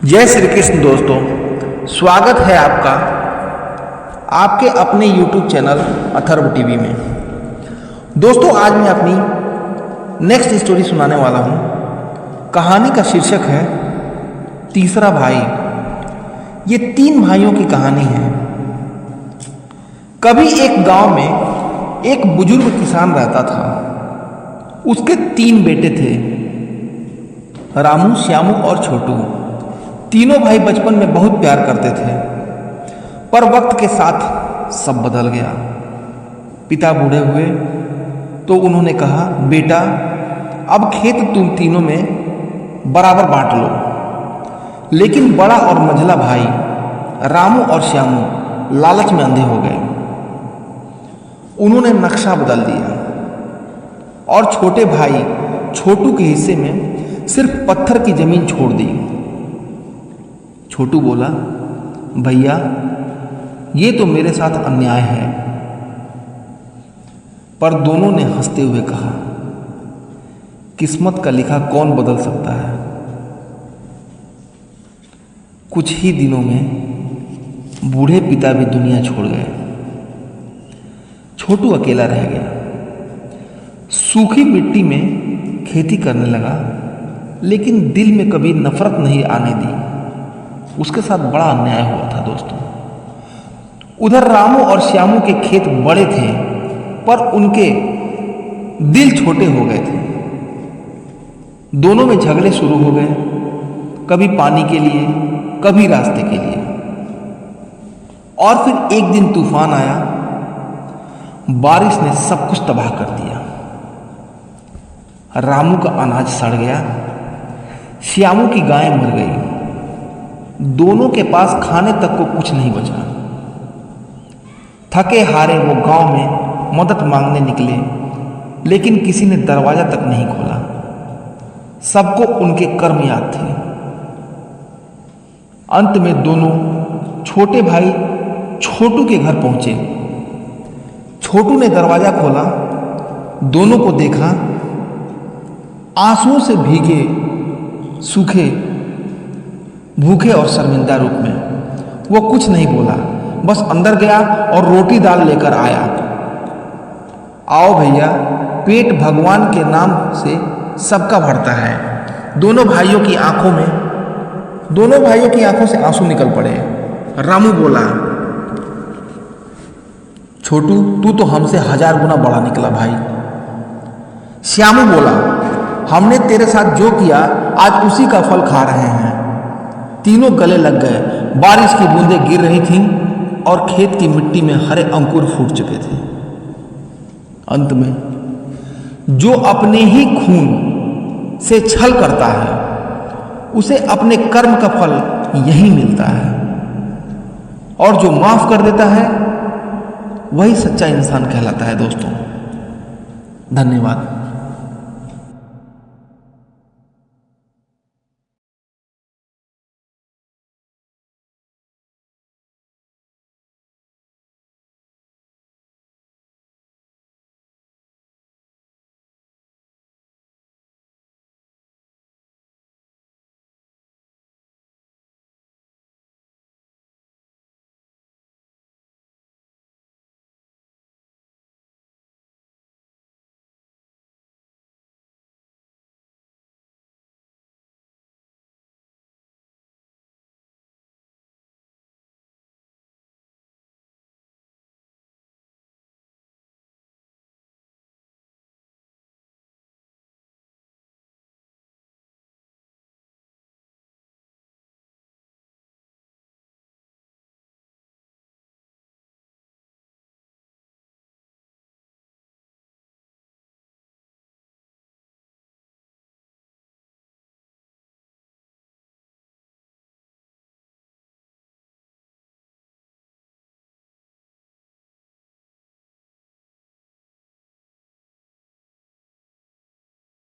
जय श्री कृष्ण दोस्तों, स्वागत है आपका आपके अपने YouTube चैनल अथर्व टीवी में। दोस्तों, आज मैं अपनी नेक्स्ट स्टोरी सुनाने वाला हूँ। कहानी का शीर्षक है तीसरा भाई। ये 3 भाइयों की कहानी है। कभी एक गांव में एक बुजुर्ग किसान रहता था। उसके 3 बेटे थे, रामू, श्यामू और छोटू। तीनों भाई बचपन में बहुत प्यार करते थे, पर वक्त के साथ सब बदल गया। पिता बूढ़े हुए तो उन्होंने कहा, बेटा अब खेत तुम तीनों में बराबर बांट लो। लेकिन बड़ा और मझला भाई रामू और श्यामू लालच में अंधे हो गए। उन्होंने नक्शा बदल दिया और छोटे भाई छोटू के हिस्से में सिर्फ पत्थर की जमीन छोड़ दी। छोटू बोला, भैया ये तो मेरे साथ अन्याय है। पर दोनों ने हंसते हुए कहा, किस्मत का लिखा कौन बदल सकता है। कुछ ही दिनों में बूढ़े पिता भी दुनिया छोड़ गए। छोटू अकेला रह गया। सूखी मिट्टी में खेती करने लगा, लेकिन दिल में कभी नफरत नहीं आने दी। उसके साथ बड़ा अन्याय हुआ था दोस्तों। उधर रामू और श्यामू के खेत बड़े थे, पर उनके दिल छोटे हो गए थे। दोनों में झगड़े शुरू हो गए, कभी पानी के लिए, कभी रास्ते के लिए। और फिर एक दिन तूफान आया। बारिश ने सब कुछ तबाह कर दिया। रामू का अनाज सड़ गया, श्यामू की गाय मर गई। दोनों के पास खाने तक को कुछ नहीं बचा। थके हारे वो गांव में मदद मांगने निकले, लेकिन किसी ने दरवाजा तक नहीं खोला। सबको उनके कर्म याद थे। अंत में दोनों छोटे भाई छोटू के घर पहुंचे। छोटू ने दरवाजा खोला, दोनों को देखा। आंसुओं से भीगे, सूखे, भूखे और शर्मिंदा रूप में वो कुछ नहीं बोला, बस अंदर गया और रोटी दाल लेकर आया। आओ भैया, पेट भगवान के नाम से सबका भरता है। दोनों भाइयों की आंखों से आंसू निकल पड़े। रामू बोला, छोटू तू तो हमसे 1000 गुना बड़ा निकला भाई। श्यामू बोला, हमने तेरे साथ जो किया आज उसी का फल खा रहे हैं। तीनों गले लग गए। बारिश की बूंदें गिर रही थीं और खेत की मिट्टी में हरे अंकुर फूट चुके थे। अंत में जो अपने ही खून से छल करता है, उसे अपने कर्म का फल यही मिलता है। और जो माफ कर देता है, वही सच्चा इंसान कहलाता है। दोस्तों, धन्यवाद।